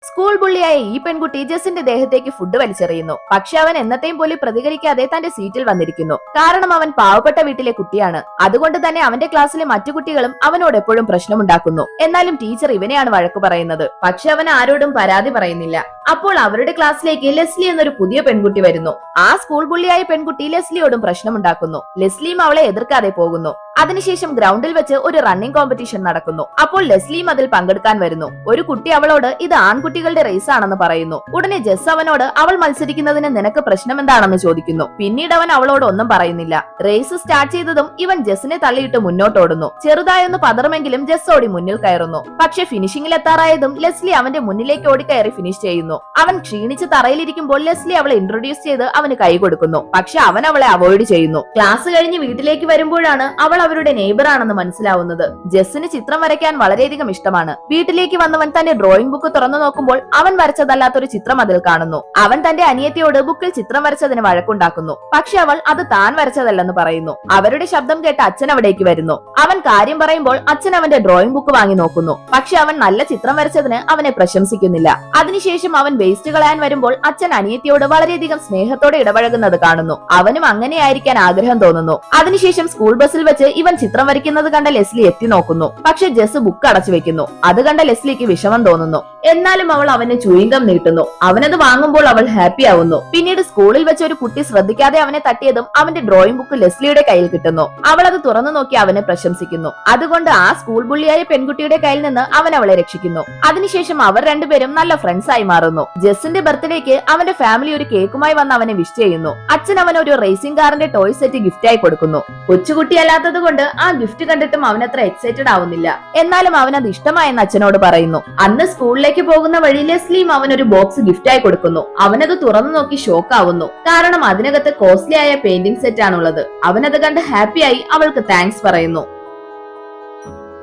School ബുള്ളിയായ ഈ പെൺകുട്ടി ജസ്സിന്റെ ദേഹത്തേക്ക് food വലിച്ചെറിയുന്നു. പക്ഷെ അവൻ എന്നത്തെയും പോലെ പ്രതികരിക്കാതെ തന്റെ സീറ്റിൽ വന്നിരിക്കുന്നു. കാരണം അവൻ പാവപ്പെട്ട വീട്ടിലെ കുട്ടിയാണ്. അതുകൊണ്ട് തന്നെ അവന്റെ ക്ലാസ്സിലെ മറ്റു കുട്ടികളും അവനോട് എപ്പോഴും പ്രശ്നമുണ്ടാക്കുന്നു. എന്നാലും ടീച്ചർ ഇവനെയാണ് വഴക്കു പറയുന്നത്. പക്ഷെ അവൻ ആരോടും പരാതി പറയുന്നില്ല. അപ്പോൾ അവരുടെ ക്ലാസ്സിലേക്ക് ലെസ്ലി എന്നൊരു പുതിയ പെൺകുട്ടി വരുന്നു. ആ സ്കൂൾ ബുള്ളിയായ പെൺകുട്ടി ലെസ്ലിയോടും പ്രശ്നമുണ്ടാക്കുന്നു. ലെസ്ലിയും അവളെ എതിർക്കാതെ പോകുന്നു. അതിനുശേഷം ഗ്രൗണ്ടിൽ വെച്ച് ഒരു റണ്ണിംഗ് കോമ്പറ്റീഷൻ നടക്കുന്നു. അപ്പോൾ ലെസ്ലിയും അതിൽ പങ്കെടുക്കാൻ വരുന്നു. ഒരു കുട്ടി അവളോട് ഇത് ആൺകുട്ടികളുടെ റേസ് ആണെന്ന് പറയുന്നു. ഉടനെ ജസ് അവനോട് അവൾ മത്സരിക്കുന്നതിന് നിനക്ക് പ്രശ്നം എന്താണെന്ന് ചോദിക്കുന്നു. പിന്നീട് അവൻ അവളോട് ഒന്നും പറയുന്നില്ല. റേസ് സ്റ്റാർട്ട് ചെയ്തതും ഇവൻ ജസ്സിനെ തള്ളിയിട്ട് മുന്നോട്ടോടുന്നു. ചെറുതായൊന്ന് പതറുമെങ്കിലും ജസ് ഓടി മുന്നിൽ കയറുന്നു. പക്ഷെ ഫിനിഷിംഗിൽ എത്താറായതും ലെസ്ലി അവന്റെ മുന്നിലേക്ക് ഓടിക്കയറി ഫിനിഷ് ചെയ്യുന്നു. അവൻ ക്ഷീണിച്ച് തറയിലിരിക്കുമ്പോൾ ലെസ്ലി അവളെ ഇൻട്രൊഡ്യൂസ് ചെയ്ത് അവന് കൈ കൊടുക്കുന്നു. പക്ഷെ അവൻ അവളെ അവോയ്ഡ് ചെയ്യുന്നു. ക്ലാസ് കഴിഞ്ഞ് വീട്ടിലേക്ക് വരുമ്പോഴാണ് അവൾ അവരുടെ നെയ്ബർ ആണെന്ന് മനസ്സിലാവുന്നത്. ജസ്സിന് ചിത്രം വരയ്ക്കാൻ വളരെയധികം ഇഷ്ടമാണ്. വീട്ടിലേക്ക് വന്നവൻ തന്റെ ഡ്രോയിങ് ബുക്ക് തുറന്നു നോക്കുമ്പോൾ അവൻ വരച്ചതല്ലാത്തൊരു ചിത്രം അതിൽ കാണുന്നു. അവൻ തന്റെ അനിയത്തിയോട് ബുക്കിൽ ചിത്രം വരച്ചതിന് വഴക്കുണ്ടാക്കുന്നു. പക്ഷെ അവൾ അത് താൻ വരച്ചതല്ലെന്ന് പറയുന്നു. അവരുടെ ശബ്ദം കേട്ട് അച്ഛൻ അവിടേക്ക് വരുന്നു. അവൻ കാര്യം പറയുമ്പോൾ അച്ഛൻ അവന്റെ ഡ്രോയിങ് ബുക്ക് വാങ്ങി നോക്കുന്നു. പക്ഷെ അവൻ നല്ല ചിത്രം വരച്ചതിന് അവനെ പ്രശംസിക്കുന്നില്ല. അതിനുശേഷം അവൻ വേസ്റ്റ് കളയാൻ വരുമ്പോൾ അച്ഛൻ അനിയത്തിയോട് വളരെയധികം സ്നേഹത്തോടെ ഇടപഴകുന്നത് കാണുന്നു. അവനും അങ്ങനെയായിരിക്കാൻ ആഗ്രഹം തോന്നുന്നു. അതിനുശേഷം സ്കൂൾ ബസ്സിൽ വെച്ച് ഇവൻ ചിത്രം വരയ്ക്കുന്നത് കണ്ട ലെസ്ലി എത്തി നോക്കുന്നു. പക്ഷെ ജസ് ബുക്ക് അടച്ചു വെക്കുന്നു. അത് കണ്ട ലെസ്ലിക്ക് വിഷമം തോന്നുന്നു. എന്നാലും അവൾ അവന് ചൂയിങ്കം നീട്ടുന്നു. അവനത് വാങ്ങുമ്പോൾ അവൾ ഹാപ്പി ആവുന്നു. പിന്നീട് സ്കൂളിൽ വെച്ച് ഒരു കുട്ടി ശ്രദ്ധിക്കാതെ അവനെ തട്ടിയതും അവന്റെ ഡ്രോയിങ് ബുക്ക് ലെസ്ലിയുടെ കയ്യിൽ കിട്ടുന്നു. അവൾ അത് തുറന്നു നോക്കി അവനെ പ്രശംസിക്കുന്നു. അതുകൊണ്ട് ആ സ്കൂൾ ബുള്ളിയായ പെൺകുട്ടിയുടെ കയ്യിൽ നിന്ന് അവൻ അവളെ രക്ഷിക്കുന്നു. അതിനുശേഷം അവർ രണ്ടുപേരും നല്ല ഫ്രണ്ട്സ് ആയി മാറുന്നു. ജസ്സിന്റെ ബർത്ത്ഡേക്ക് അവന്റെ ഫാമിലി ഒരു കേക്കുമായി വന്ന് അവനെ വിഷ് ചെയ്യുന്നു. അച്ഛൻ അവൻ ഒരു റേസിംഗ് കാറിന്റെ ടോയ് സെറ്റ് ഗിഫ്റ്റായി കൊടുക്കുന്നു. കൊച്ചുകുട്ടിയല്ലാത്തത് കൊണ്ട് ആ ഗിഫ്റ്റ് കണ്ടിട്ടും അവനത്ര എക്സൈറ്റഡ് ആവുന്നില്ല. എന്നാലും അവനത് ഇഷ്ടമായെന്ന് അച്ഛനോട് പറയുന്നു. അന്ന് സ്കൂളിലേക്ക് പോകുന്ന വഴി ലെസ്ലിയും അവനൊരു ബോക്സ് ഗിഫ്റ്റായി കൊടുക്കുന്നു. അവനത് തുറന്നു നോക്കി ഷോക്ക് ആവുന്നു. കാരണം അതിനകത്ത് കോസ്റ്റ്ലി ആയ പെയിന്റിംഗ് സെറ്റ് ആണുള്ളത്. അവനത് കണ്ട് ഹാപ്പിയായി അവൾക്ക് താങ്ക്സ് പറയുന്നു.